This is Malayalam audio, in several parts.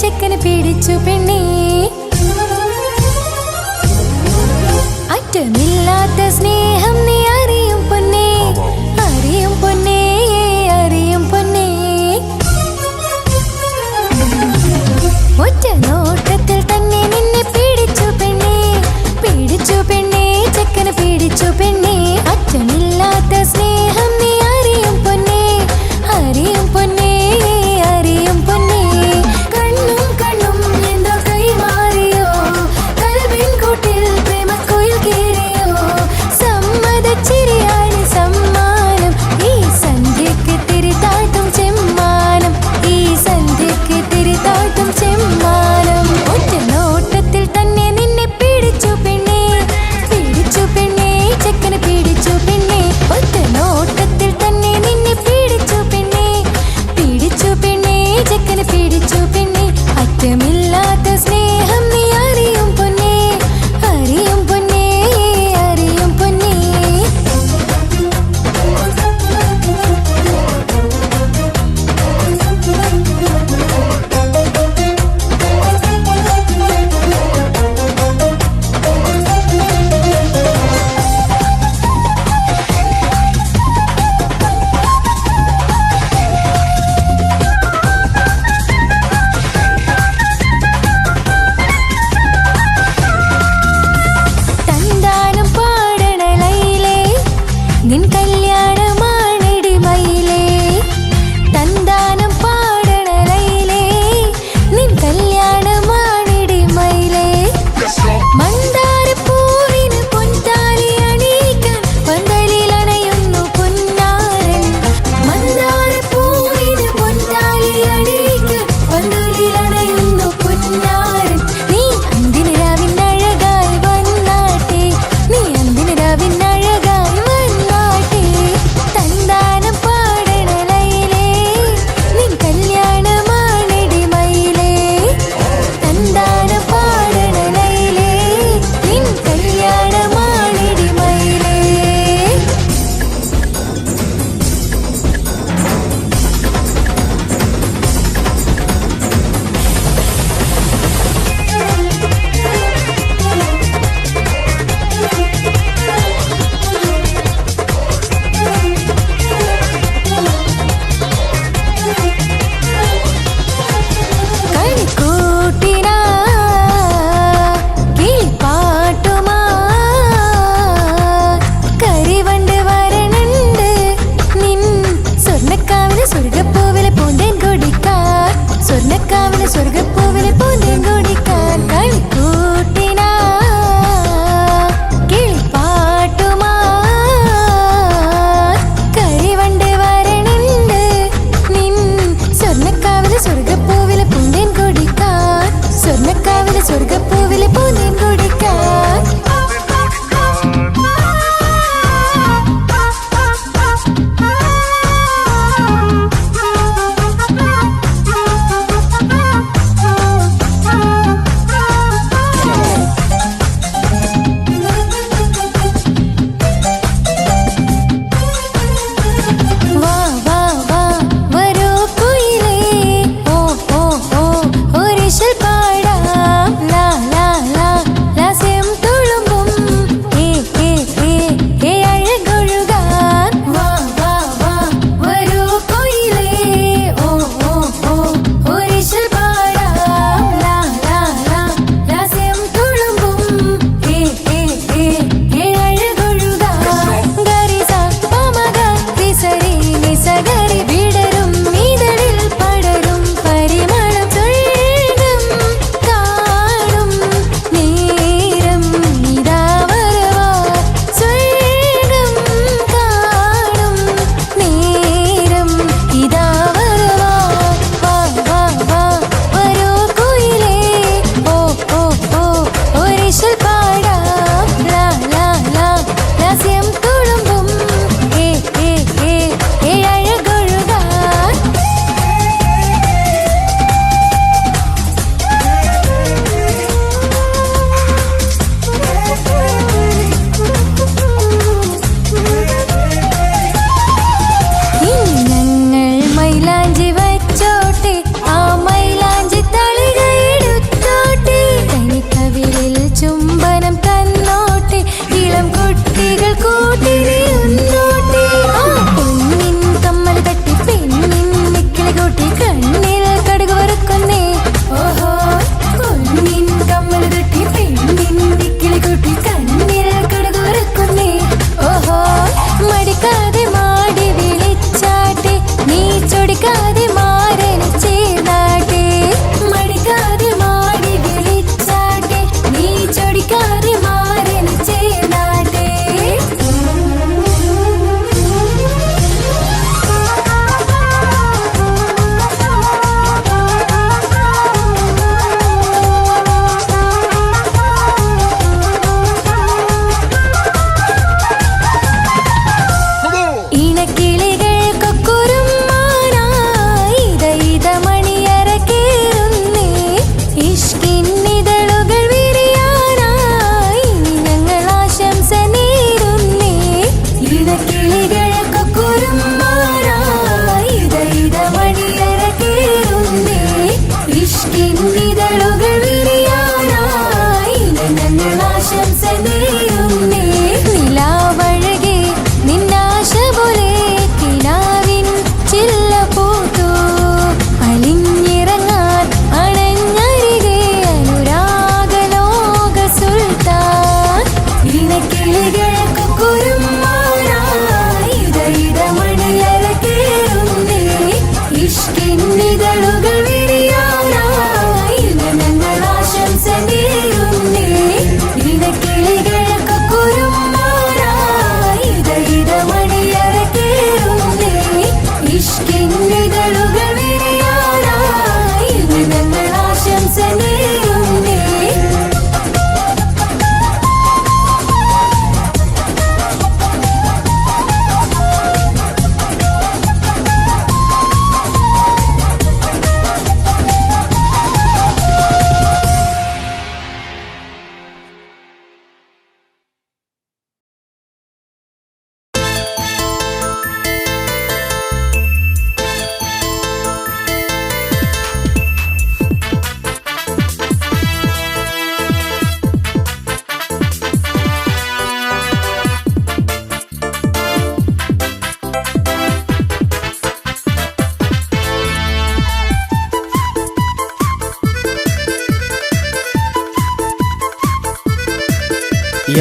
ചെക്കന് പിടിച്ചു പെണ്ണേ, അറ്റമില്ലാത്ത സ്നേഹം നീ അറിയും പൊന്നേ, അറിയും പൊന്നേ,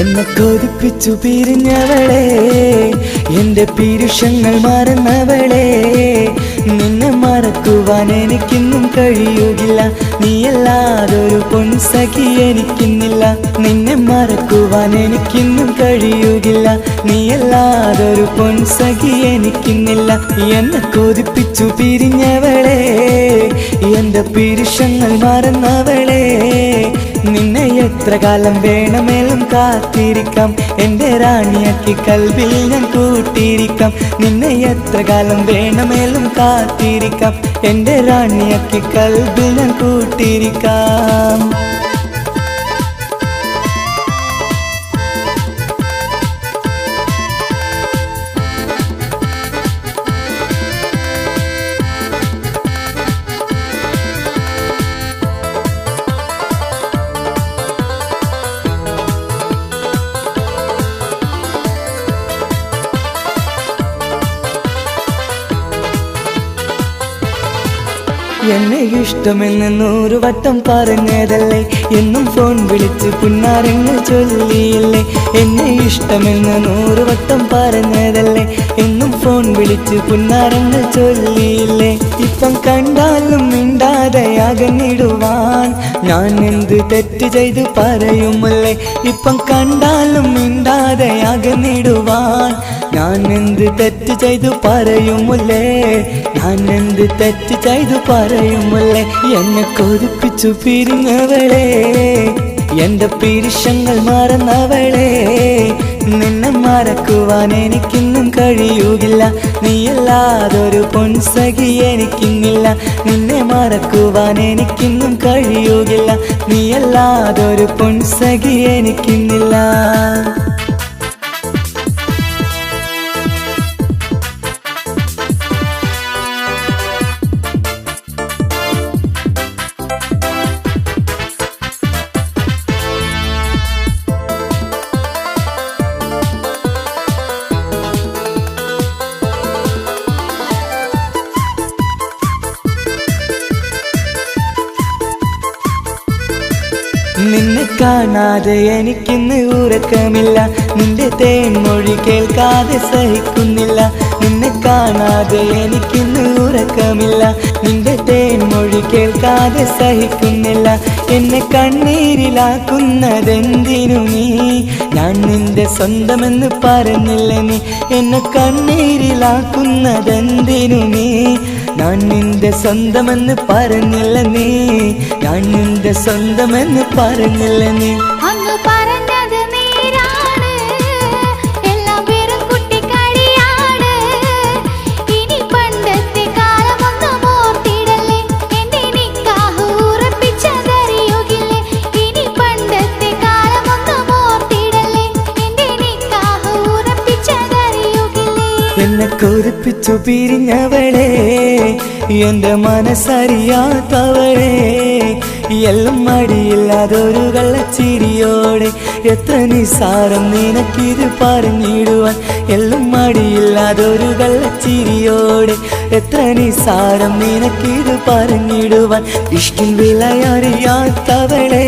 എന്നെ കൊതിപ്പിച്ചു പിരിഞ്ഞവളെ, എന്റെ പീരുഷങ്ങൾ മറന്നവളെ, നിന്നെ മറക്കുവാൻ എനിക്കിന്നും കഴിയുകില്ല. നീയല്ലാതൊരു പൊൻസഖി എനിക്കിന്നില്ല. നിന്നെ മറക്കുവാൻ എനിക്കിന്നും കഴിയുകില്ല. നീയല്ലാതൊരു പൊൻസഖി എനിക്കിന്നില്ല. എന്നെ കൊതിപ്പിച്ചു പിരിഞ്ഞവളെ, എന്റെ പീരുഷങ്ങൾ മറന്നവളെ, നിന്നെ എത്ര കാലം വേണമെങ്കിലും കാത്തിരിക്കാം. എന്റെ റാണിയാക്കി കൽവിൽ ഞാൻ കൂട്ടിയിരിക്കാം. നിന്നെ എത്ര കാലം വേണമെങ്കിലും കാത്തിരിക്കാം. എന്റെ റാണിയാക്കി കൽവിൽ ഞാൻ കൂട്ടിയിരിക്കാം. എന്നെ ഇഷ്ടമെന്ന് 100 വട്ടം പറഞ്ഞതല്ലേ, എന്നും ഫോൺ വിളിച്ച് പുന്നാരങ്ങൾ ചൊല്ലിയില്ലേ. എന്നെ ഇഷ്ടമെന്ന് 100 വട്ടം പറഞ്ഞതല്ലേ, എന്നും ഫോൺ വിളിച്ച് പുന്നാരങ്ങൾ ചൊല്ലിയില്ലേ. ഇപ്പം കണ്ടാലും മിണ്ടാതെ അകന്നിടുവാൻ ഞാൻ എന്ത് തെറ്റ് ചെയ്ത് പറയുമല്ലേ. ഇപ്പം കണ്ടാലും മിണ്ടാതെ അകന്നിടുവാൻ ഞാൻ എന്ത് തെറ്റ് ചെയ്തു പറയുമല്ലേ. ഞാൻ എന്ത് തെറ്റ് ചെയ്തു പറയുമല്ലേ. എന്നെ കൊതിപ്പിച്ചു പിരിഞ്ഞവളെ, എന്റെ പീരുഷങ്ങൾ മറന്നവളെ, നിന്നെ മറക്കുവാൻ എനിക്കിന്നും കഴിയുകില്ല. നീയല്ലാതൊരു പൊൻസഖി എനിക്കിന്നില്ല. നിന്നെ മറക്കുവാൻ എനിക്കിന്നും കഴിയുകില്ല. നീയല്ലാതൊരു പൊൻസഖി എനിക്കിന്നില്ല. നിന്നെ കാണാതെ എനിക്കിന്ന് ഉറക്കമില്ല. നിന്റെ തേൻമൊഴി കേൾക്കാതെ സഹിക്കുന്നില്ല. നിന്നെ കാണാതെ എനിക്കിന്ന് ഉറക്കമില്ല. നിന്റെ തേൻമൊഴി കേൾക്കാതെ സഹിക്കുന്നില്ല. എന്നെ കണ്ണീരിലാക്കുന്നതെന്തിനു നീ? ഞാൻ നിന്റെ സ്വന്തമെന്ന് പറഞ്ഞില്ല നീ. എന്നെ കണ്ണീരിലാക്കുന്നതെന്തിനു നീ? ഞാൻ നിന്റെ സ്വന്തമെന്ന് പറഞ്ഞില്ല നീ. ഞാൻ നിന്റെ സ്വന്തമെന്ന് പറഞ്ഞില്ല നീ. അന്ന് പറഞ്ഞത് നേരാണ്, എല്ലാം വെറും കുട്ടിക്കളിയാണ്. ഇനി പണ്ടത്തെ കാലമൊന്നും ഓർത്തിടല്ലേ, എന്റെ നിക്കാഹ് ഉറപ്പിച്ചതറിയുകില്ലേ. ഇനി പണ്ടത്തെ കാലമൊന്നും ഓർത്തിടല്ലേ, എന്റെ നിക്കാഹ് ഉറപ്പിച്ചതറിയുകില്ലേ. എന്നെ കൊതിപ്പിച്ചു പിരിഞ്ഞവളെ, എന്റെ മനസ്സറിയാത്തവളെ, എല്ലാം മടിയില്ലാതൊരു കള്ളച്ചിരിയോടെ, എത്ര നിസാരം നിനക്കിത് പറഞ്ഞിടുവാൻ. എല്ലാം മടിയില്ലാതൊരു കള്ളച്ചിരിയോടെ, എത്ര നിസാരം നിനക്കിത് പറഞ്ഞിടുവാൻ. ഇഷ്കിൻ വിലയറിയാത്തവളെ,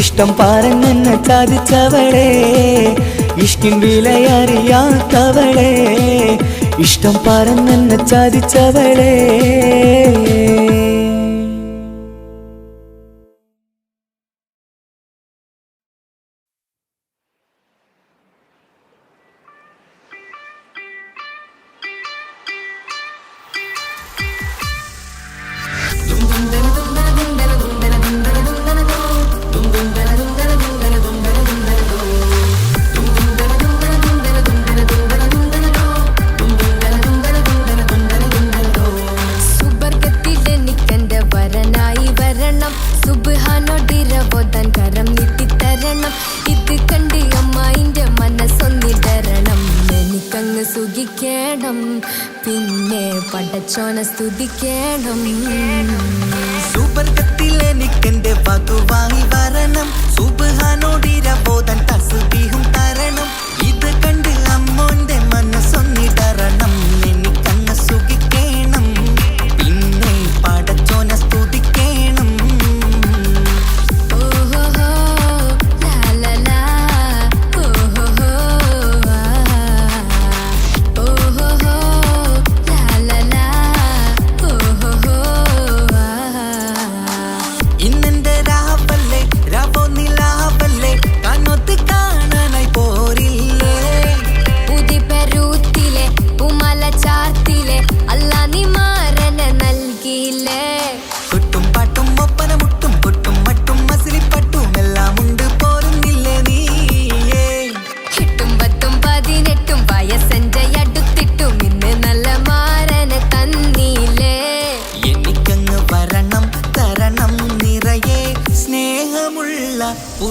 ഇഷ്ടം പറഞ്ഞെന്നെ ചതിച്ചവളെ. ഇഷ്കിൻ വിലയറിയാത്തവളെ, ഇഷ്ടം പറഞ്ഞെന്നെ ചതിച്ചവളെ. സുഖിക്കണം, പിന്നെ പടച്ചോന സ്തുതിക്കണം. സുബർഗത്തിൽ എനിക്കെന്റെ വധുവായി വരണം. സുബ്ഹാനോടിരബോധൻ തസ്ബീഹും തരണം. ഇത് കണ്ട് അമ്മോന്റെ മനസ്സൊന്നിടറണം. എനിക്കങ്ങ് സുഖിക്കണം, പിന്നെ പടച്ചോന സ്തുതിക്കണം. ഓഹോ ലാ ലാ ലാ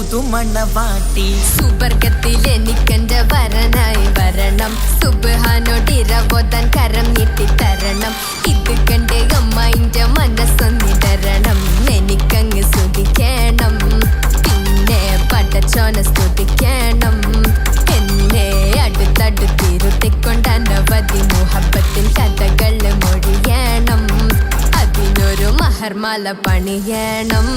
പുതുമണവാട്ടി. സുബർഗത്തിൽ എനിക്കെന്റെ വരനായി വരണം, സുബ്ഹാനോടിരവോദാൻ കരം നീട്ടിത്തരണം. ഇത് കണ്ട് അമ്മയിന്റെ മനസ്സൊന്നിടരണം, എനിക്കങ്ങ് സ്തുതിക്കണം, പിന്നെ പടച്ചോനെ സ്തുതിക്കണം. എന്നെ അടുത്തടുത്തിരുത്തിക്കൊണ്ട് അനവധി മുഹബത്തിൻ കഥകൾ മൊഴിയണം, അതിനൊരു മഹർമാല പണിയണം.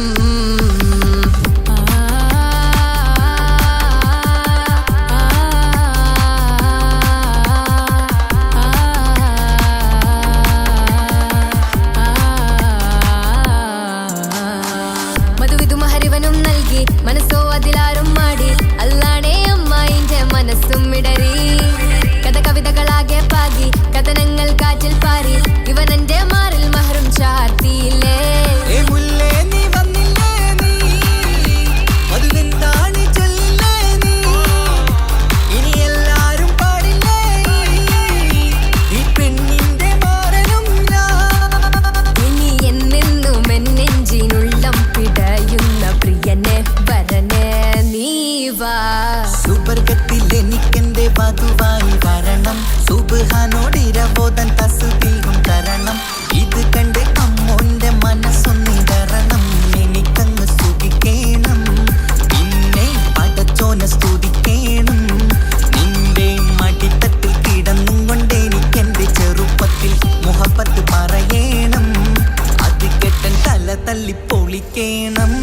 മധുവിധുമഹരിവനും നൽകി മനസ്സോ അതിലാരും മാടി, അല്ലാണേ അമ്മായിന്റെ മനസ്സും ഇടറി. കഥ കവിതകളാകെ പാകി, കഥനങ്ങൾ കാറ്റിൽ പാറി, ഇവനെന്റെ മാറിൽ മഹറും ചാർത്തിയില്ലേ. സുബർഗത്തിൽ എനിക്കെന്റെ വധുവായി വരണം, സുബ്ഹാനോടിരവോദാൻ തസ്ബീഹും തരണം. ഇത് കണ്ട് അമ്മോന്റെ മനസ്സൊന്നിടരണം, എനിക്കങ്ങ് സ്തുതിക്കണം, പിന്നെ പടച്ചോനെ സ്തുതിക്കണം. നിന്റെ മടിത്തട്ടിൽ കിടന്നും കൊണ്ട് എനിക്കെന്റെ ചെറുപ്പത്തിൽ മുഹബത്ത് പറയണം, അത് കെട്ടൻ തല തല്ലി പൊളിക്കണം.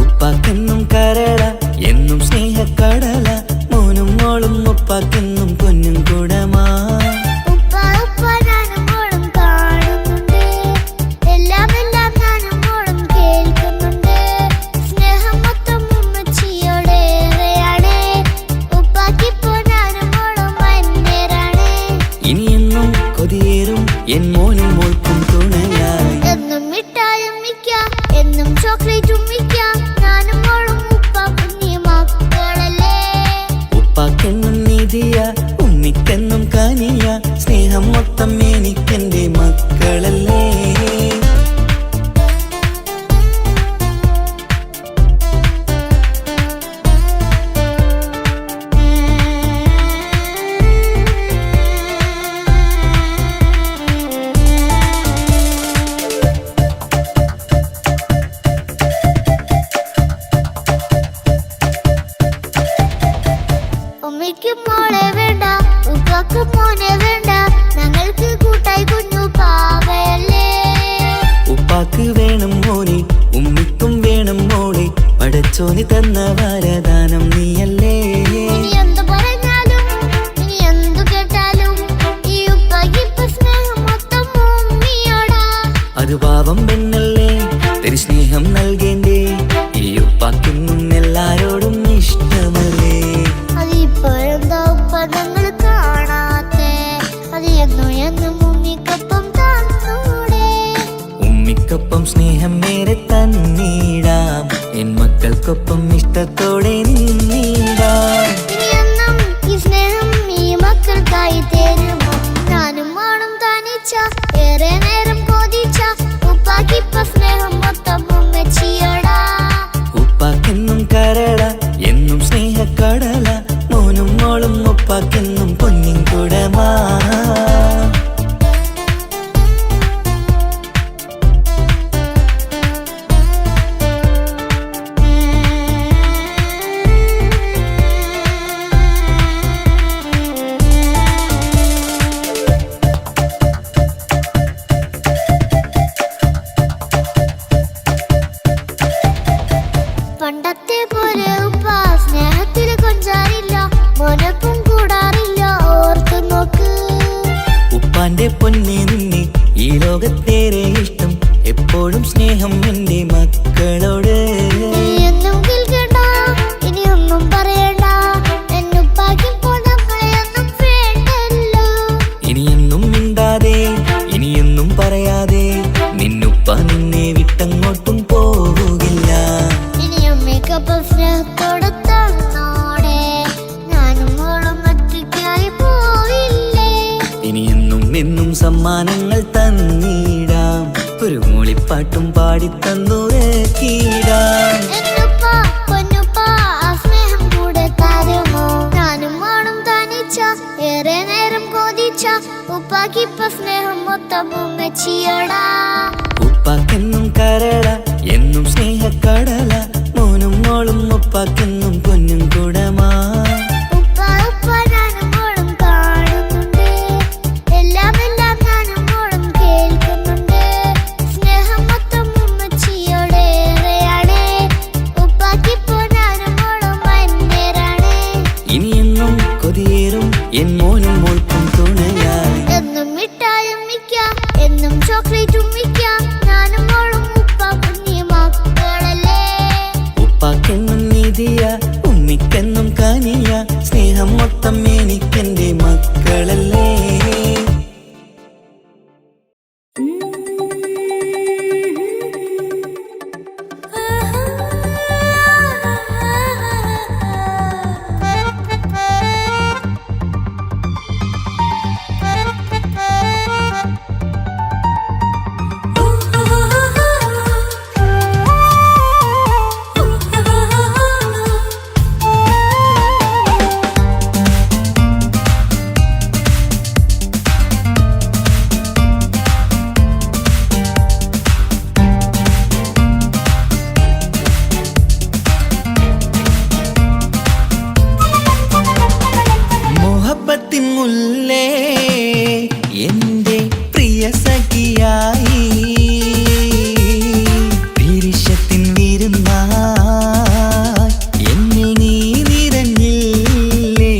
ഉപ്പാക്കെന്നും കരള എന്നും സ്നേഹക്കടല, മോനും മോളും ഉപ്പാക്കെന്നും പൊന്നും കുടമാ. ഇനിയെന്നും കൊതിയേറും എൻ മോനും മോൾക്കും തുണയായി, എന്നും മിഠായും മിക്കാം, എന്നും ചോക്ലേറ്റും മിക്കാം, ഞാനും മോളും ഉപ്പാക്കും നീ മക്കളല്ലേ. ഉപ്പാക്കെന്നും നീതിയ ഉമ്മിക്കെന്നും കനിയ, സ്നേഹം മൊത്തം എനിക്കെന്റെ മക്കളല്ലേ. ഉമ്മയ്ക്ക് മോളെ വേണ്ട, ഉപ്പാക്ക് മോനെ വേണ്ട, ഞങ്ങൾക്ക് കൂട്ടായി കുഞ്ഞു പാവയല്ലേ. ഉപ്പാക്ക് വേണം മോനെ, ഉമ്മിക്കും വേണം മോളെ, പടച്ചോന് തന്ന വരദാനം നീയല്ലേ. ഇനി എന്തു പറഞ്ഞാലും ഇനി എന്തു കേട്ടാലും ഈ ഉപ്പാക്ക് ഇപ്പൊ സ്നേഹം മൊത്തം ഉമ്മിയോടാ. അത് പാവം പെണ്ണല്ലേ, തിരു സ്നേഹം നൽകേണ്ടേ, ഈ ഉപ്പാക്കെന്നും എല്ലാരോടും ഇഷ്ടമല്ലേ. അതിപ്പോഴെന്താ ഉപ്പ ഞങ്ങൾ കാണാത്തെ, അത് എന്നും എന്നും ഉമ്മിക്കൊപ്പം തന്നൂടെ. ഉമ്മിക്കൊപ്പം സ്നേഹം നേരെ തന്നീടാം, എൻ മക്കൾക്കൊപ്പം ഇഷ്ടത്തോടെ നിന്നീടാം. ഇനിയെന്നും ഈ സ്നേഹം ഈ മക്കൾക്കായി തരുമോ. ഞാനും മോളും തനിച്ച ഏറെ നേരം കൊതിച്ച, ഉപ്പാക്കിപ്പ സ്നേഹം മൊത്തം ഉമ്മച്ചിയോടാ. ഉപ്പാക്കെന്നും കരള എന്നും സ്നേഹക്കടല, മോനും മോളും ഉപ്പാക്കെന്നും പൊന്നിൻ കുടമാ. സമ്മാനങ്ങൾ തന്നിടാം, ഒരു മൂളിപ്പാട്ടും പാടിത്തന്നുറക്കിടാം. ഏറെ നേരം കൊതിച്ച ഉപ്പാക്കിപ്പ സ്നേഹം മൊത്തം ഉമ്മച്ചിയോടാ. ഉപ്പാക്കെന്നും കരള എന്നും സ്നേഹക്കടല, മോനും മോളും ഉപ്പാക്കെന്നും പൊന്നും കുടമാ. ഉപ്പ ഉപ്പ ഞാനും മോളും കാണുന്നുണ്ട്, എല്ലാം എല്ലാം ഞാനും മോളും കേൾക്കുന്നുണ്ട്. സ്നേഹം മൊത്തം ഉമ്മച്ചിയോടേറെയാണ്, ഉപ്പാക്കിപ്പോ ഞാനും മോളും വന്നേരാണ്. ഇനിയെന്നും കൊതിയേറും എൻ മോനും മോൾക്കും തുണയായി. എന്നും മിഠായും മിക്കാം, എന്നും ചോക്ലേറ്റും മിക്കാം, ഞാനും മോളും ഉപ്പ കുഞ്ഞി മക്കളല്ലേ. ഉപ്പാക്കെന്നും നിധിയ ഉമ്മിക്കെന്നും കനിയ, സ്നേഹം മൊത്തം എനിക്കെന്റെ മക്കളല്ലേ. മുല്ലേ എന്റെ പ്രിയ സഖിയായി, പിരിശത്തിൻ വിരുന്നായി എന്നിൽ നീ നിറഞ്ഞില്ലേ.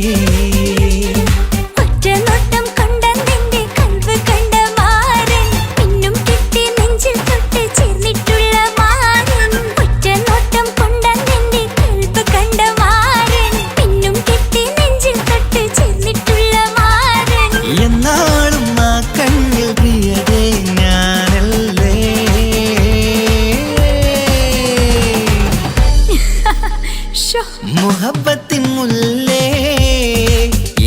ഒറ്റനോട്ടം കൊണ്ടെന്റെ കൽവ് കണ്ട മാരൻ, പിന്നും കിട്ടി നെഞ്ചിൽ തൊട്ട് ചേർന്നിട്ടുള്ള മാരൻ. ഒറ്റനോട്ടം കൊണ്ടെന്റെ കൽവ് കണ്ട മാരൻ, പിന്നും കിട്ടി നെഞ്ചിൽ തൊട്ട് ചേർന്നിട്ടുള്ള മാരൻ. എന്നാളും ആ കണ്ണിൽ പ്രിയതേ ഞാനല്ലേ. മുഹബത്തിൻ മുല്ലേ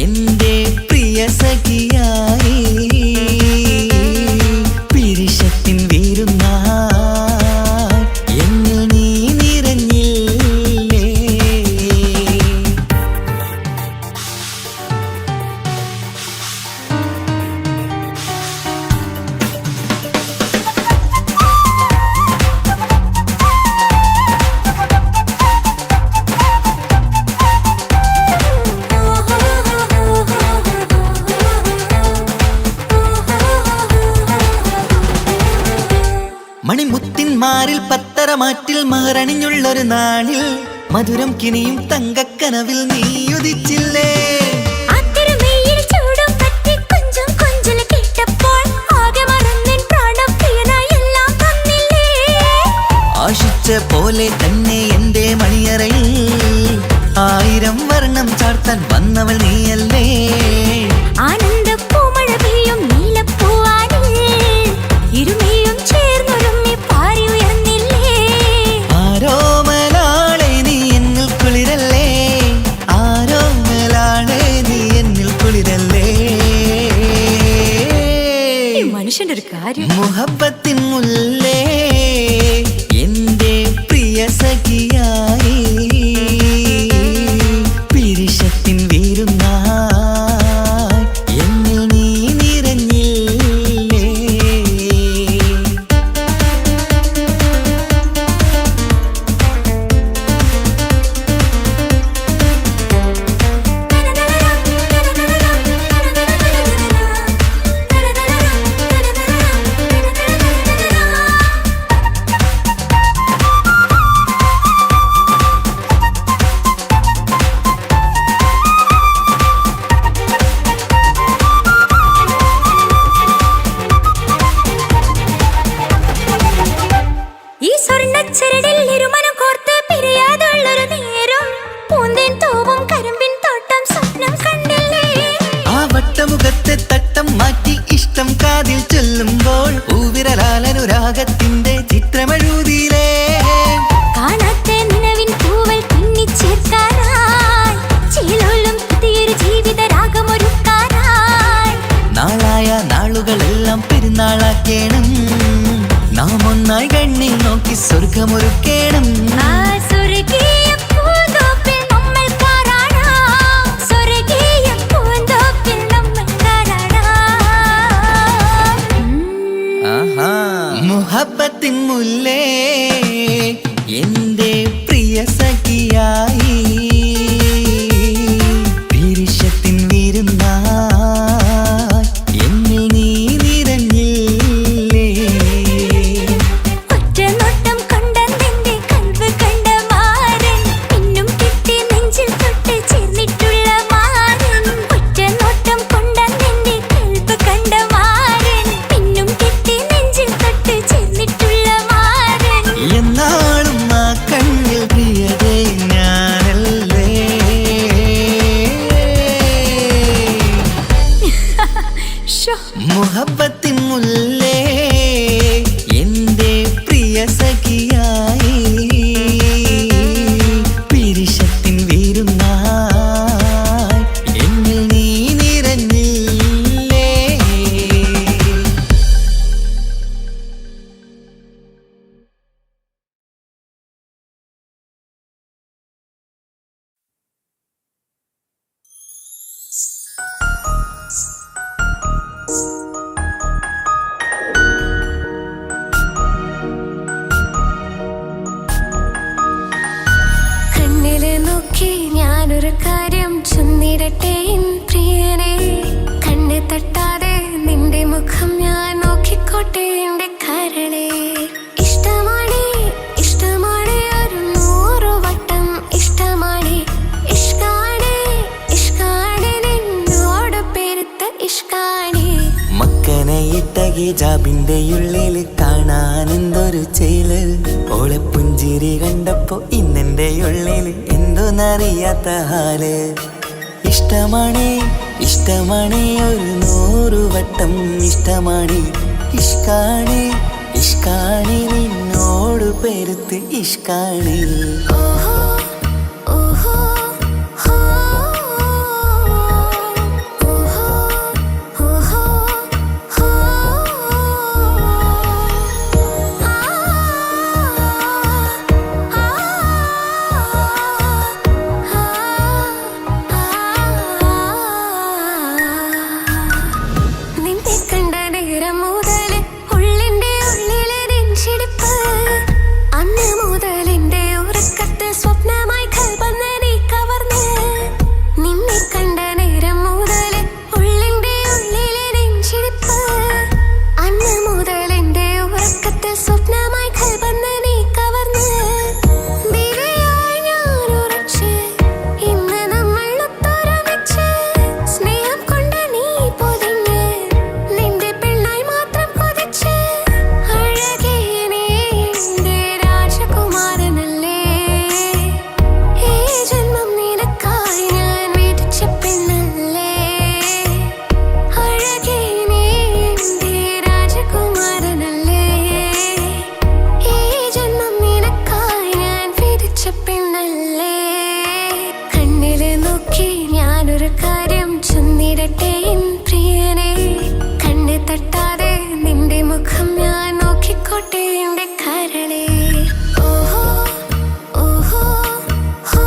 എന്റെ പ്രിയ സഖിയായി, പിരിശത്തിൻ വിരുന്നായി എന്നിൽ നീ നിറഞ്ഞില്ലേ. മണിമുത്തിന്മാരിൽ പത്തരമാറ്റിൽ മഹറണിഞ്ഞുള്ളൊരു നാളിൽ, മധുരം കിനിയും തങ്കക്കനവിൽ നീ ഉദിച്ചില്ലേ. ആശിച്ച പോലെ തന്നെ എന്റെ മണിയറയിൽ 1000 വർണ്ണം ചാർത്താൻ വന്നവൾ നീയല്ലേ. ആനന്ദപ്പൂമഴ പെയ്യും നീലപ്പൂവാനിൽ ഇരുമയും ചേർന്നൊരുമ്മി പാറി ഉയർന്നില്ലേ. ആരോമലാളെ നീ എന്നിൽ കുളിരല്ലേ, ആരോമലാളെ നീ എന്നിൽ കുളിരല്ലേ. മനുഷ്യന്റെ ഒരു കാര്യം. മുഹബത്തിൻ മുല്ലേ എന്റെ പ്രിയ സഖിയായി, പിരിശത്തിൻ വിരുന്നായി സ്വർഗമൊരുക്കേണം. മുഹബ്ബത്തിൻ മുല്ലേ എന്റെ പ്രിയ സഖിയായി പിരിശത്തിൻ വിരുന്നായി എന്നിൽ നീ നിറഞ്ഞില്ലേ. ഒറ്റനോട്ടം കൊണ്ട നിന്റെ കൽവ് കണ്ട മാരൻ പിന്നും കിട്ടി നെഞ്ചിൽ തൊട്ട് ചേർന്നിട്ടുള്ള മാരൻ. ഒറ്റനോട്ടം കൊണ്ട നിന്റെ കൽവ് കണ്ട മാരൻ പിന്നും കിട്ടി നെഞ്ചിൽ തൊട്ട് ചേർന്നിട്ടുള്ള മാരൻ. എന്നാളും ആ കണ്ണിൽ പ്രിയതേ ഞാനല്ലേ. മുഹബ്ബത്തിൻ മുല്ലേ എന്റെ പ്രിയ സഖിയായി പിരിശത്തിൻ വിരുന്നായി എന്നിൽ നീ നിറഞ്ഞില്ലേ. കണ്ണിലെ നോക്കി ഞാനൊരു കാര്യം ചൊന്നിടട്ടെ എൻ പ്രിയനെ. കണ്ണ് തട്ടാതെ നിന്റെ മുഖം ഞാൻ നോക്കിക്കോട്ടെ എന്റെ കരളെ. ഇഷ്ടമാണ് ഇഷ്ടമാണ് ഒരു 100 വട്ടം ഇഷ്ടമാണ്. ഇഷ്കാണ് ഇഷ്കാണ് നിന്നോട് പെരുത്ത ഇഷ്കാണ്. മക്കനയിട്ട ഹിജാബിന്റെ ഉള്ളിൽ കാണാൻ എന്തൊരു ചേല്. ഓളെ പുഞ്ചിരി കണ്ടപ്പോ ഇന്നെന്റെ ഉള്ളിൽ എന്തോന്നറിയാത്ത ഹാല്. ഇഷ്ടമാണ് ഇഷ്ടമാണ് ഒരു 100 വട്ടം ഇഷ്ടമാണ്. ഇഷ്കാണ് ഇഷ്കാണ് നിന്നോട് പെരുത്ത് ഇഷ്കാണ്. ഓഹോ ഓഹോ ഹോ ഓഹോ ഓഹോ ഹോ ആ നിന്റെ കണ്ട നേരം മുതൽ ഉള്ളിന്റെ ഉള്ളിലെ നെഞ്ചിടിപ്പ്. അന്ന് മുതൽ എന്റെ ഉറക്കത്തിൽ സ്വപ്നമായി കൽപ്പന നീ കവർന്ന്. നിന്നെ കണ്ട നേരം മുതൽ ഉള്ളിന്റെ ഉള്ളിലെ നെഞ്ചിടിപ്പ്. അന്ന് മുതൽ എന്റെ ഉറക്കത്തിൽ സ്വപ്നമായി കൽപ്പന നീ കവർന്ന്. ദിവ്യയായി ഞാൻ ഉറച്ച് ഇന്ന് നമ്മൾ ഒത്തൊരുമിച്ച്. സ്നേഹം കൊണ്ട് നീ പൊതിഞ്ഞ് നിന്റെ പെണ്ണായി മാത്രം കൊതിച്ച്. അഴകേ നീ എന്റെ രാജകുമാരനല്ലേ. ഈ ജന്മം നിനക്കായി ഞാൻ വിധിച്ച പെണ്ണല്ലേ. അഴകേ നീ എന്റെ രാജകുമാരനല്ലേ. ഈ ജന്മം നിനക്കായി ഞാൻ വിധിച്ച പെണ്ണല്ലേ. കണ്ണിലെ നോക്കി ഞാനൊരു കാര്യം ചൊന്നിടട്ടെ എൻ പ്രിയനെ. കണ്ണ് തട്ടാതെ നിന്റെ മുഖം ഞാൻ നോക്കിക്കോട്ടെ എന്റെ കരളെ. ഓഹോ ഓഹോ ഹോ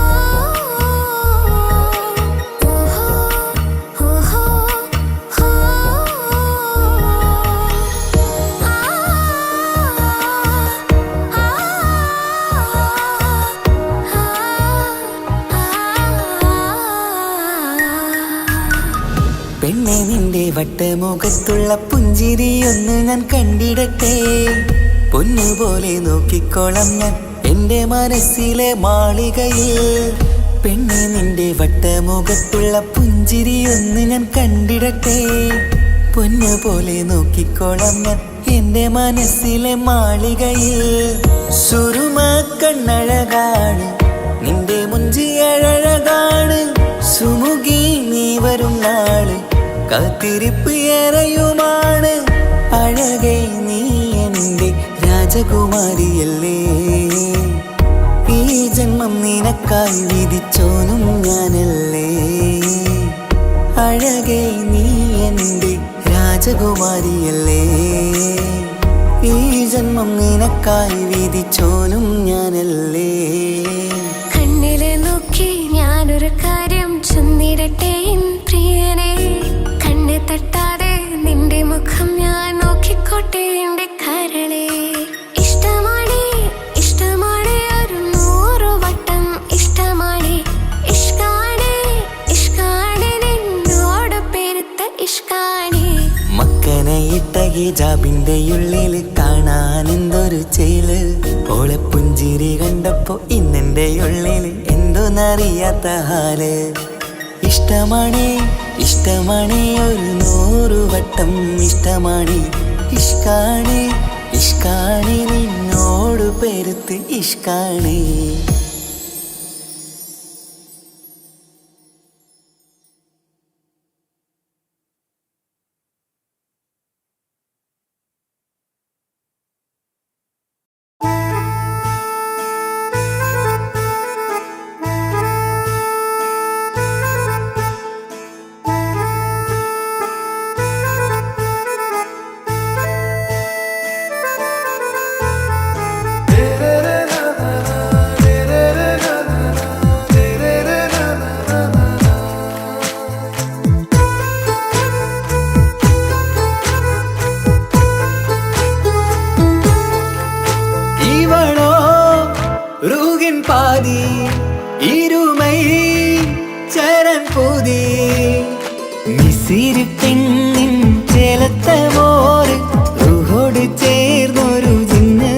ഓഹോ ഓഹോ ഹോ ആ പെണ്ണെ നിന്റെ വട്ടമുഖത്തുള്ള പുഞ്ചിരിയൊന്ന് ഞാൻ കണ്ടിടട്ടെ. പൊന്നുപോലെ നോക്കിക്കോളം ഞാൻ എന്റെ മനസ്സിലെ മാളികയിൽ. പെണ്ണെ നിന്റെ വട്ടമുഖത്തുള്ള പുഞ്ചിരിയൊന്ന് ഞാൻ കണ്ടിടട്ടെ. പൊന്നുപോലെ നോക്കിക്കോളം ഞാൻ എന്റെ മനസ്സിലെ മാളികയിൽ. സുറുമ കണ്ണഴകാണ് നിന്റെ മുഞ്ചി അഴകാണ്. സുമുഖി നീ വരും നാള് കാത്തിരിപ്പ് ഏറെയുമാണ്. അഴകേ നീ എന്റെ രാജകുമാരിയല്ലേ. ഈ ജന്മം നിനക്കായി വിധിച്ചോനും ഞാനല്ലേ. അഴകേ നീ എന്റെ രാജകുമാരിയല്ലേ. ഈ ജന്മം നിനക്കായി വിധിച്ചോനും ഞാനല്ലേ. കണ്ണിലെ നോക്കി ഞാനൊരു കാര്യം ചൊന്നിടട്ടെ പ്രിയനെ, കണ്ണ് തട്ടാതെ നിന്റെ മുഖം ഞാൻ നോക്കിക്കോട്ടെ എന്റെ കരളെ. ഇഷ്ടമാണ് ഇഷ്ടമാണ് ഒരു 100 വട്ടം ഇഷ്ടമാണ്, ഇഷ്കാണ് ഇഷ്കാണ് നിന്നോട് പെരുത്ത ഇഷ്കാണ്. മക്കനയിട്ട ഹിജാബിന്റെ ഉള്ളിൽ കാണാൻ എന്തൊരു ചേല്, ഓളെ പുഞ്ചിരി കണ്ടപ്പോ ഇന്നെന്റെ ഉള്ളിൽ എന്തോന്നറിയാത്ത ഹാല്. ഇഷ്ടമാണ് ഇഷ്ടമാണ് ഒരു 100 വട്ടം ഇഷ്ടമാണ്, ഇഷ്കാണ് ഇഷ്കാണ് നിന്നോട് പെരുത്ത് ഇഷ്കാണ്. ൂകിൻ പാതി ഇരുമൈ ചരൻ പൂതി മിസിരി പെണ്ണിൻ ചേലത്ത മോറ് റൂഹോട് ചേർന്നൊരു ജിന്ന്.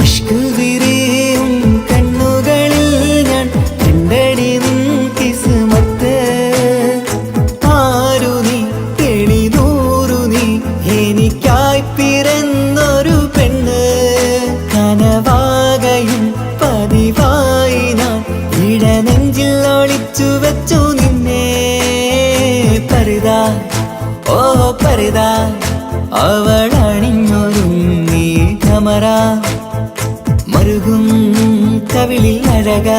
ഇഷ്ക് വിരിയും കണ്ണുകളിൽ ഞാൻ കണ്ടടി കിസ്മത്ത്. ആരു നീ തെളിനൂറു നീ എനിക്കായി പിറന്നൊരു പെണ്ണ്. കനവാകയും പതിവായി ഞാൻ ഇടനെഞ്ചിൽ ഒളിച്ചു വെച്ചു നിന്നെ. പരിതാ ഓ പരിതാ അവളണിഞ്ഞൊരുങ്ങി കമറ, മറുകും കവിളിൽ അഴക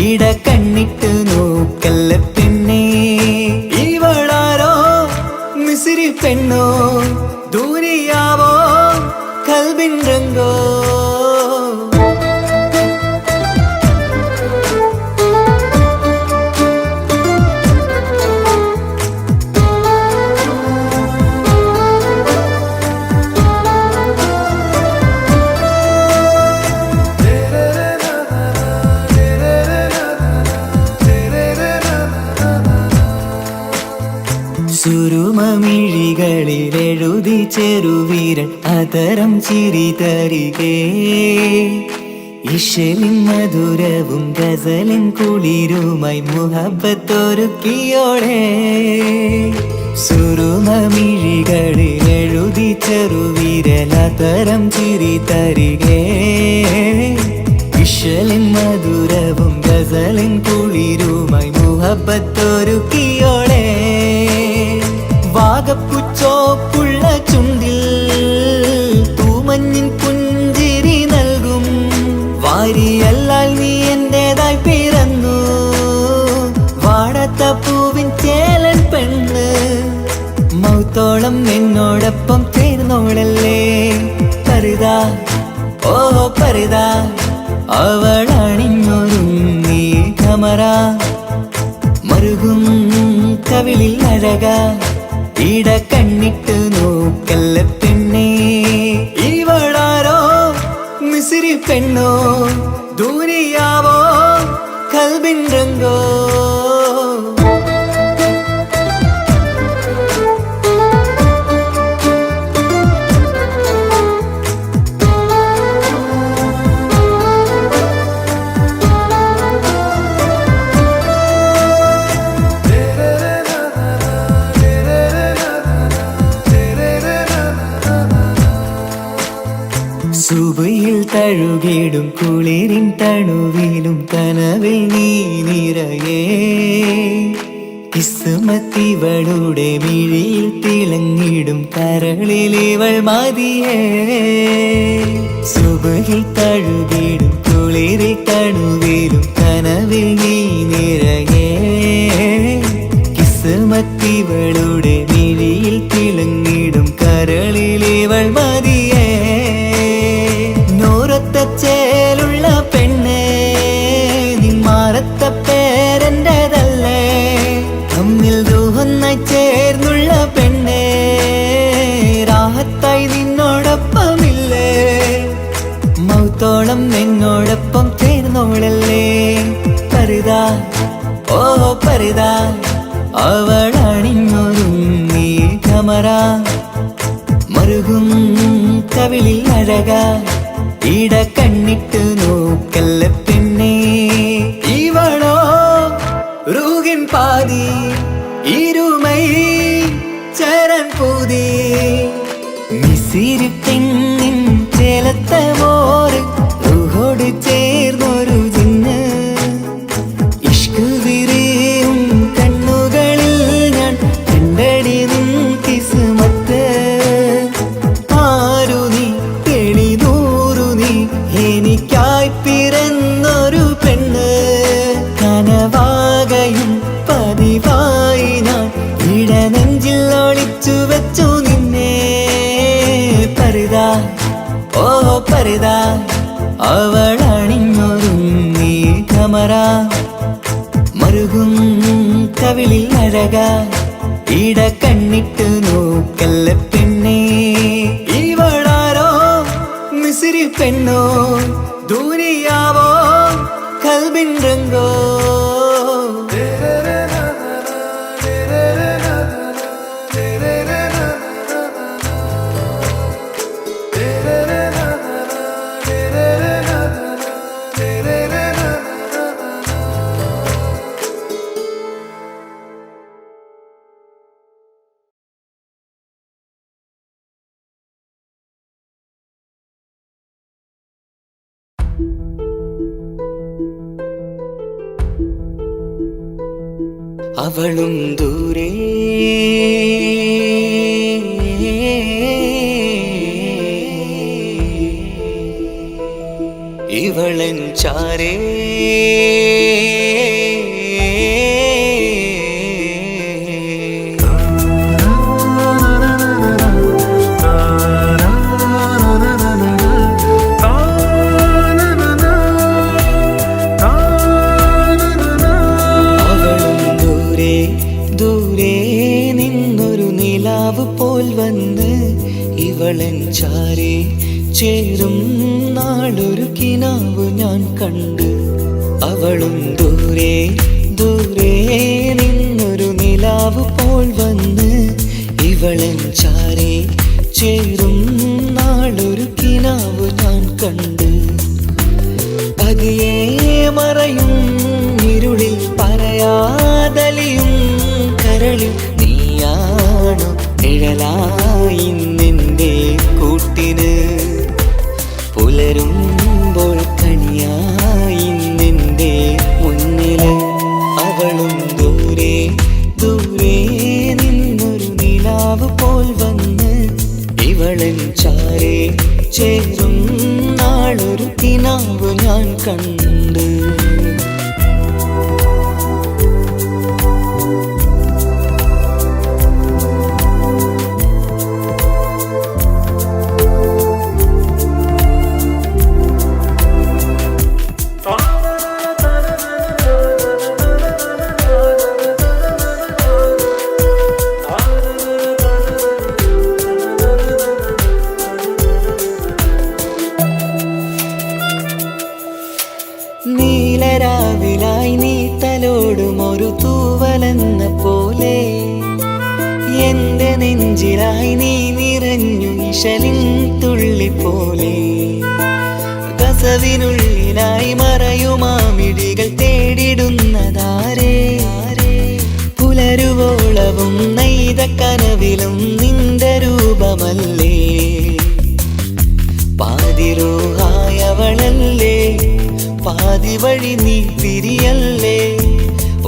ഇട കണ്ണിട്ട് നോക്കല്ല പെണ്ണേ. ഇവളാരോ മിസിരി പെണ്ണോ, ദൂരിയാവോ കൽബിൻ രംഗോ. സുരുമമിഴികളിൽ എഴുതി ചെറുവീരൻ അതരം ചിരി തരികേ. ഇശലിൻ മധുരവും ഗസലിൻ കുളിരുമായി മുഹബത്തൊരുക്കിയോടെ. സുരുമമിഴികളിൽ എഴുതി ചെറുവീരൻ അതരം ചിരി തരികേ. ഇശലിൻ മധുരവും ഗസലിൻ കുളിരുമായി മുഹബത്തൊരുക്കിയോടെ. വാഗപ്പുച്ചോപ്പുള്ള ചുണ്ടിൽ തൂമഞ്ഞിൻ പുഞ്ചിരി നൽകും. വാരിയല്ലാൽ നീ എന്റേതായി പിറന്നു, വാടത്ത പൂവിൻ ചേലൻ പെണ്ണ്. മൗത്തോളം എന്നോടൊപ്പം ചേർന്നോളല്ലേ. പരിതാ ഓ പരിതാ അവളണിഞ്ഞൊരുങ്ങി കമറ, മറുകും കവിളിൽ അഴക ഇട കണ്ണിട്ട് നോക്കല്ല പെണ്ണേ. ഇവളാരോ മിസിരി പെണ്ണോ, ദൂരിയാവോ കൽബിൻ രംഗോ. സുബയിൽ തഴുകിടും കുളിരിൻ തണുവിലും കനവിൽ നീ നിറയേ. കിസ്മത്തിവളുടെ മിഴിയിൽ തിളങ്ങിടും കരളിലിവൾ മതിയേ. സുബയിൽ തഴുകിടും കുളിരിൻ തണുവിലും കനവിൽ നീ നിറയേ. കിസ്മത്തിവളുടെ മിഴിയിൽ തിളങ്ങിടും കരളിലിവൾ മതിയേ. എന്നോടൊപ്പം ചേർന്നോളല്ലേ പരിതാ ഓ പരിതാ അവളണിഞ്ഞൊരുങ്ങി കമറ മറുകും കവിളിൽ അഴക ഇട കണ്ണിട്ട് നോക്കല്ല പെണ്ണേ ഇവളോ റൂകിൻ പാതി ഇരുമൈ ചരൻ പൂതി മിസിരി പെണ്ണിൻ ചേലത്ത മോറ് റൂഹോട് ചേർന്നൊരു ജിന്ന് ഇഷ്ക് വിരിയും കണ്ണുകളിൽ ഞാൻ കണ്ടടി നിൻ കിസ്മത്ത് ആരു നീ തെളിനൂറു നീ എനിക്കായി പിറന്നൊരു പെണ്ണ് കനവാകയും പതിവായി ഞാൻ ഇടനെഞ്ചിൽ ഒളിച്ചു വെച്ചു നിന്നെ പരിതാ ഓ പരിതാ അവളണിഞ്ഞൊരുങ്ങി കമറ മറുകും കവിളിൽ അഴക ഇട കണ്ണിട്ട് നോക്കല്ല പെണ്ണേ ഇവളാരോ മിസിരി പെണ്ണോ ദൂരിയാവോ കൽബിൻ രംഗോ അവളും ദൂരെ ഇവളൻ ചാരേ പോൽ വന്ന് ഇവളൻ ചാരേ ചേരും നാളൊരു കിനാവ് ഞാൻ കണ്ട് അവളും ദൂരെ ദൂരെ നിന്നൊരു നിലാവ് പോൽ വന്ന് ഇവളൻ ചാരേ ചേരും നാളൊരു കിനാവ് ഞാൻ കണ്ട് പതിയെ മറയും ഇരുളിൽ പറയാതലിയും കരളിൽ നീയാണു നിഴലായി നിന്റെ കൂട്ടിന് പുലരുമ്പോൾ കണിയായി നിന്റെ മുന്നില് അവളും ദൂരെ ദൂരെ നിന്നൊരു നിലാവ് പോൽ വന്ന് ഇവളൻ ചാരേ ചേരും നാളൊരു കിനാവ് ഞാൻ കണ്ട് നീലരാവിലായി നീ തലോടും ഒരു തൂവലെന്ന പോലെ എന്റെ നെഞ്ചിലായി നീ നിറഞ്ഞു ഇശലിൻ തുള്ളി പോലെ കസവിനുള്ളിലായി മറയുമാമിടികൾ തേടിടുന്നതാരേ പുലരുവോളവും നെയ്ത കനവിലും നിന്റെ രൂപമല്ലേ പാതിരൂഹായവളല്ലേ പാതി വഴി നീ പിരിയല്ലേ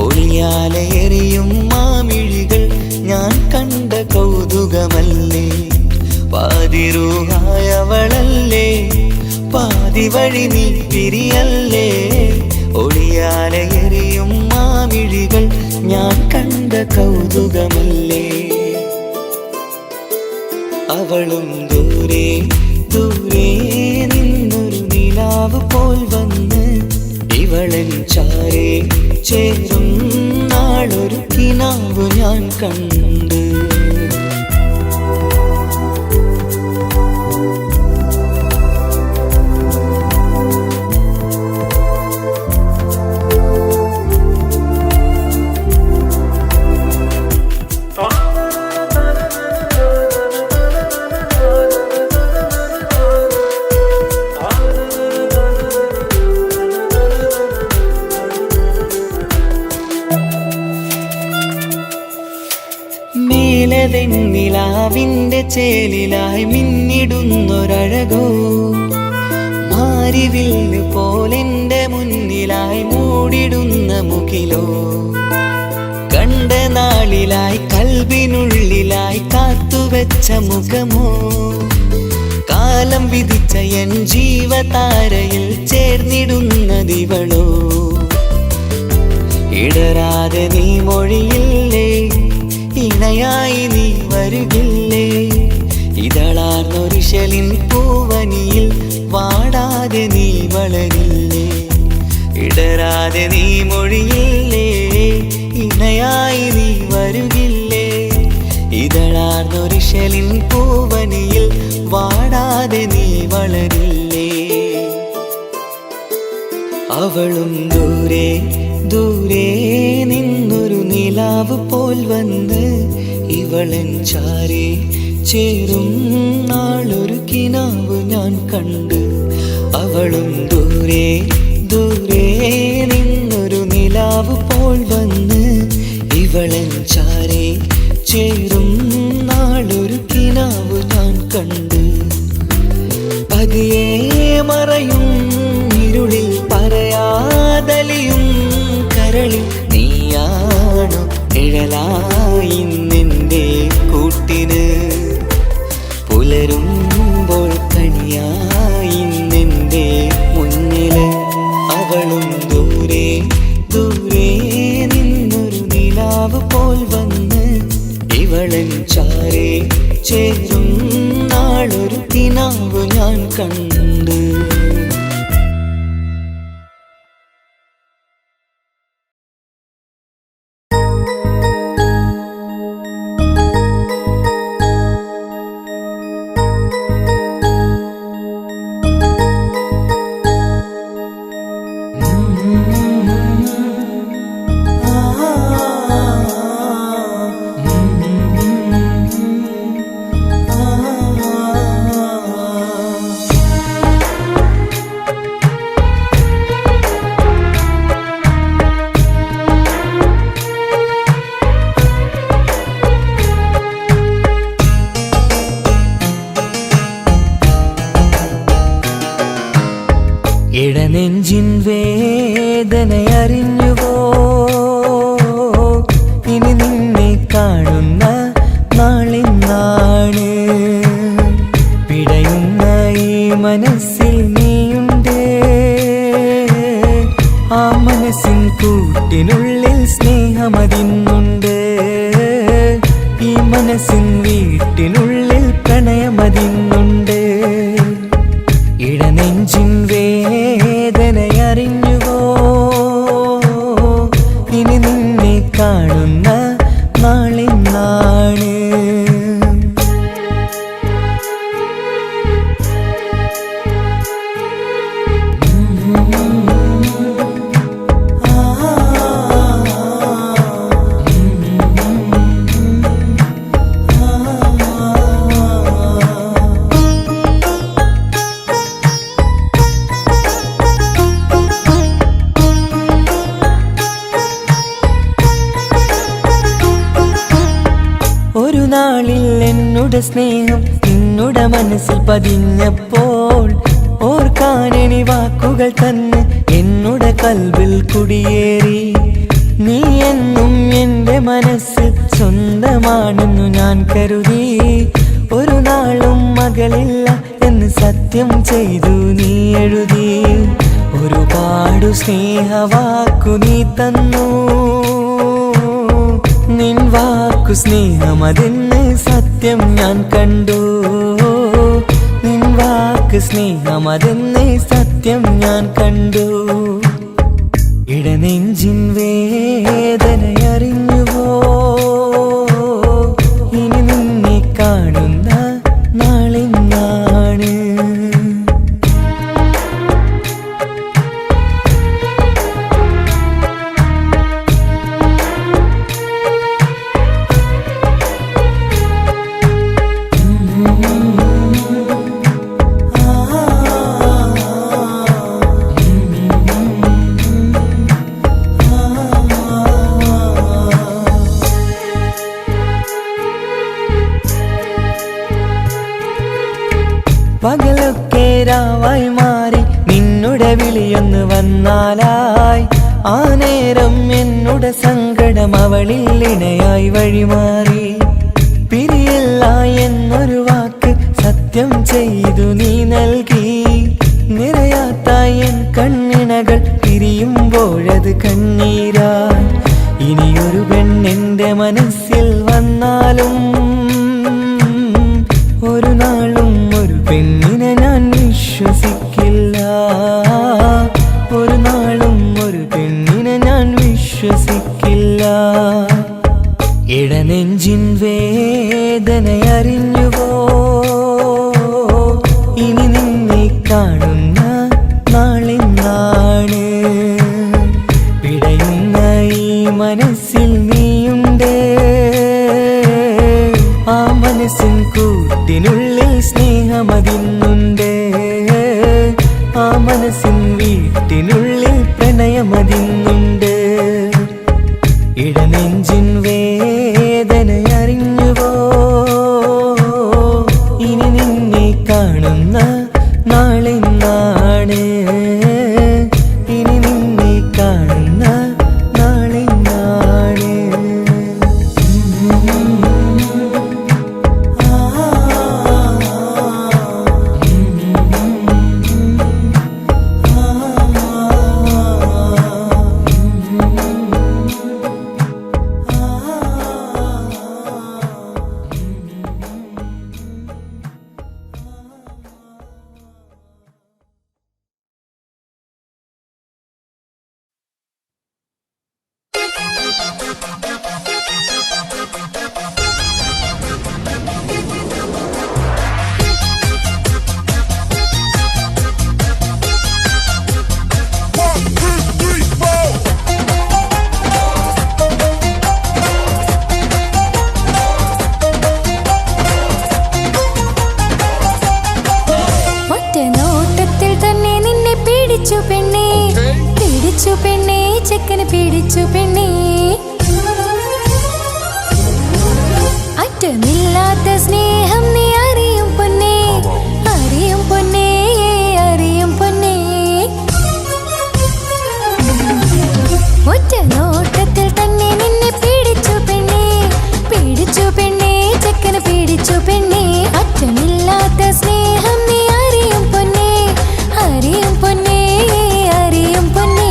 ഒളിയാലെറിയും മാമിഴികൾ ഞാൻ കണ്ട കൗതുകമല്ലേ പാതിരൂഹായവളല്ലേ പാതി വഴി നീ പിരിയല്ലേ ഒളിയാലെറിയും മാമിഴികൾ ഞാൻ കണ്ട കൗതുകമല്ലേ അവളും ദൂരെ ദൂരെ നിന്നൊരു നിലാവ് പോൽ വന്ന് ഇവളൻ ചാരേ ചേരും നാളൊരു കിനാവ് ഞാൻ കണ്ട് കിനാവിൻ്റെ ചേലിലായി മിന്നിടുന്നൊരഴകോ, മാരിവില്ല് പോലെൻ്റെ മുന്നിലായി മൂടിടുന്ന മുകിലോ, കണ്ട നാളിലായി കൽബിനുള്ളിലായി കാത്തുവെച്ച മുഖമോ, കാലം വിധിച്ച എൻ ജീവതാരയിൽ ചേർന്നിടുന്നതിവളോ. ഇടരാതെ നീ മൊഴിയില്ലേ, ഇണയായി നീ വരുകില്ലേ, ഇതളാർന്നൊരിശലിൻ പൂവനിയിൽ വാടാതെ നീ വളരില്ലേ. ഇടരാതെ നീ മൊഴിയില്ലേ, ഇണയായി നീ വരുകില്ലേ, ഇതളാർന്നൊരിശലിൻ പൂവനിയിൽ വാടാതെ നീ വളരില്ലേ. അവളും ദൂരെ ദൂരെ നിന്നൊരു നിലാവ് പോൽ വന്ന് ഇവളൻ ചാരെ ചേരും നാളൊരു കിനാവ് ഞാൻ കണ്ട്. അവളും ദൂരെ ദൂരെ നിന്നൊരു നിലാവ് പോൽ വന്ന് ഇവളൻ ചാരെ ചേരും നാളൊരു കിനാവ് ഞാൻ കണ്ട്. പതിയെ മറയും ഇരുളിൽ പറയാതലിയും കരളിൽ നീയാണു നിഴലായി നിന്റെ കൂട്ടിന്, പുലരുമ്പോൾ കണിയായി നിന്റെ മുന്നില്. അവളും ദൂരെ ദൂരെ നിന്നൊരു നിലാവ് പോൽ വന്ന് ഇവളൻ ചാരെ ചേരും നാളൊരു കിനാവ് ഞാൻ കണ്ട്. ഇടനെഞ്ചിൻ വേദനയറിഞ്ഞുവോ, ഇനി നിന്നെ കാണുന്ന നാളിന്നാണ്. പിടയുന്ന ഈ മനസ്സിൽ നീയുണ്ട്, ആ മനസ്സിൻ കൂട്ടിനുള്ളിൽ സ്നേഹമതിന്നുണ്ട്. ഈ മനസ്സിൻ വീട്ടിനുള്ളിൽ പ്രണയമതിന്നുണ്ട്. ഇടനെഞ്ചിൻ വേദനയറിഞ്ഞുവോ, ഇനി നിന്നെ കാണുന്ന നാളിന്നാണ്. ഒരു നാളിൽ എന്നുടെ സ്നേഹം നിന്നുടെ മനസ്സിൽ പതിഞ്ഞപ്പോൾ ഓർക്കാനെനി വാക്കുകൾ തന്നെ എന്നുടെ കൽവിൽ കുടിയേറി. നീ എന്നും എൻ്റെ മനസ്സിൽ സ്വന്തമാണെന്നു ഞാൻ കരുതി. ഒരു നാളും മകളില്ല എന്ന് സത്യം ചെയ്തു നീ എഴുതി. ഒരുപാടു സ്നേഹവാക്കു നീ തന്നു, നിൻ വാക്കു സ്നേഹമതെന്ന് സത്യം ഞാൻ കണ്ടു. നിൻ വാക്ക് സ്നേഹമതെന്ന് സത്യം ഞാൻ കണ്ടു. ഇടനെഞ്ചിൻ വേദനയറിഞ്ഞുവോ, ഇനി നിന്നെ കാണുന്ന നാളിന്നാണ്. വിളിയൊന്ന് വന്നാലായി ആ നേരം എന്നുടെ സങ്കടം അവളിൽ ഇണയായി വഴിമാറി. പിരിയില്ല എന്നൊരു വാക്ക് സത്യം ചെയ്തു നീ നൽകി. നിറയാത്ത എൻ കണ്ണിണകൾ പിരിയുമ്പോഴത് കണ്ണീരായി. ഇനിയൊരു പെണ്ണെന്റെ മനസ്സിൽ വന്നാലും ഒരു നാളും ഒരു പെണ്ണിനെ ഞാൻ വിശ്വസിക്കില്ല. ഒരു നാളും ഒരു പെണ്ണിനെ ഞാൻ വിശ്വസിക്കില്ല. ഇടനെഞ്ചിൻ വേദനയറിഞ്ഞുവോ? ഇനി നിന്നെ കാണുന്ന നാളെന്നാണ്. പിടയുന്ന ഈ മനസ്സിൽ നീയുണ്ട്. ആ മനസ്സിൻ കൂട്ടിനുള്ളിൽ സ്നേഹമതിന്നുണ്ട്. ആ മനസ്സിൻ വീട്ടിനുള്ളിൽ പ്രണയമതിന്നുണ്ട്. ഇടനെഞ്ചിൻ വേദനയറിഞ്ഞുവോ? ഇനി നിന്നെ കാണുന്ന നാളെന്നാണ്. ഇനി നിന്നെ കാണുന്ന നാളെന്നാണ്. പിടിച്ചു പെണ്ണേ അറ്റമില്ലാത്ത സ്നേഹം നീ അറിയും പൊന്നേ അറിയും പൊന്നേ അറിയും പൊന്നേ ഒറ്റ നോട്ടത്തിൽ തന്നെ നിന്നെ പിടിച്ചു പെണ്ണേ ചെക്കന് പിടിച്ചു പെണ്ണേ അറ്റമില്ലാത്ത സ്നേഹം നീ അറിയും പൊന്നേ അറിയും പൊന്നേ അറിയും പൊന്നേ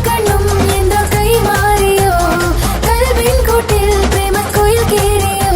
കണ്ണും എന്തോ കൈമാറിയോ കൽവിൻ കൂട്ടിൽ പ്രേമക്കുയിൽ കേറിയോ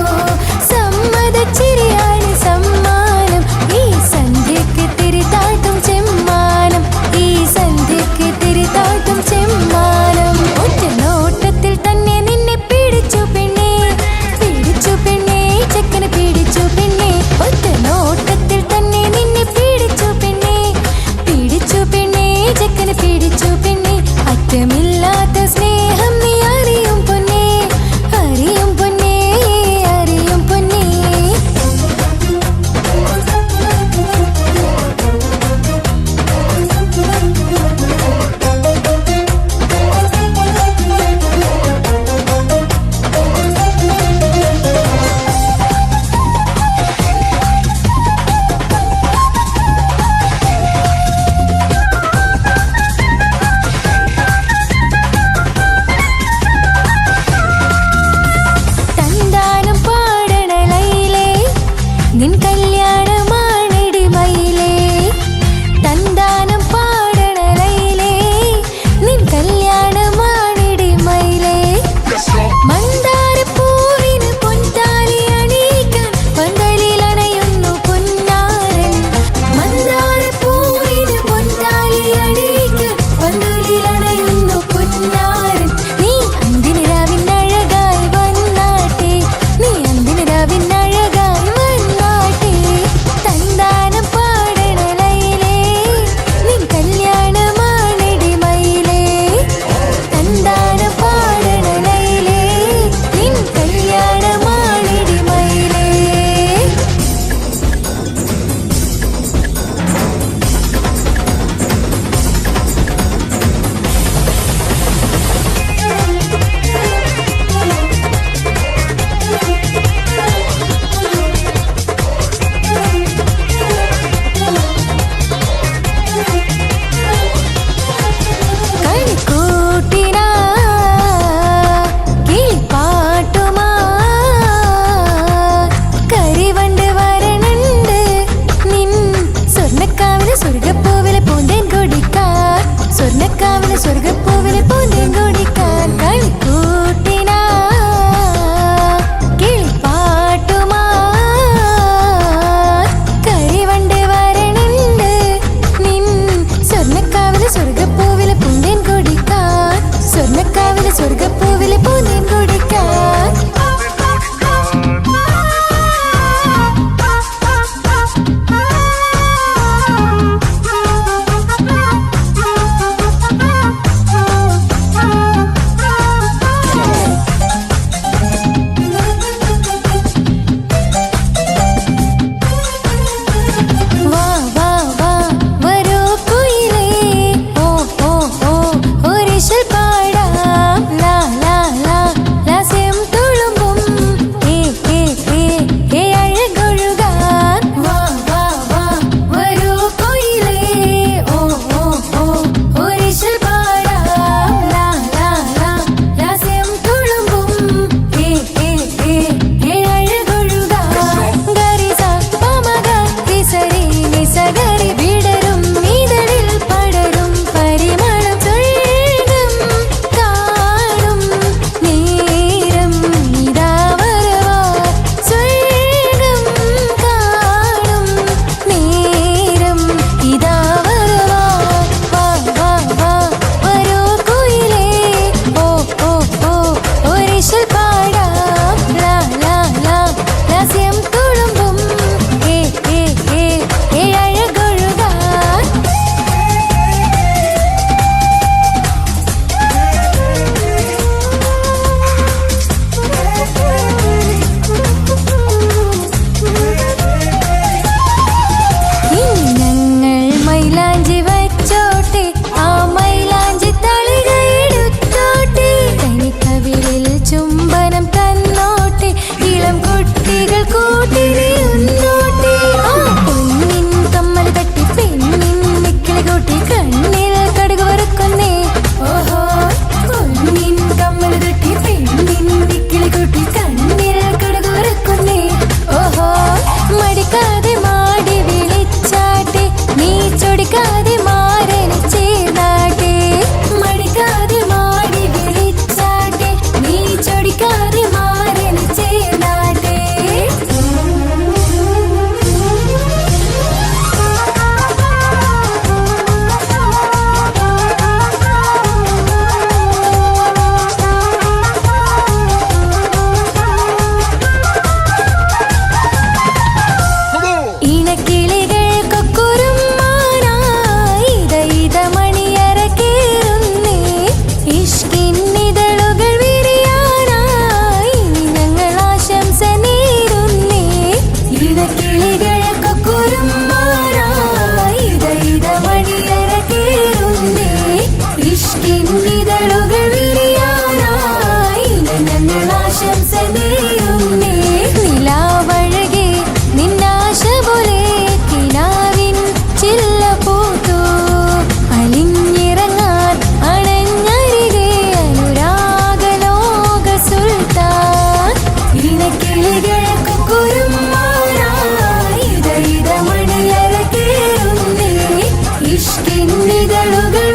ഇതളുകൾ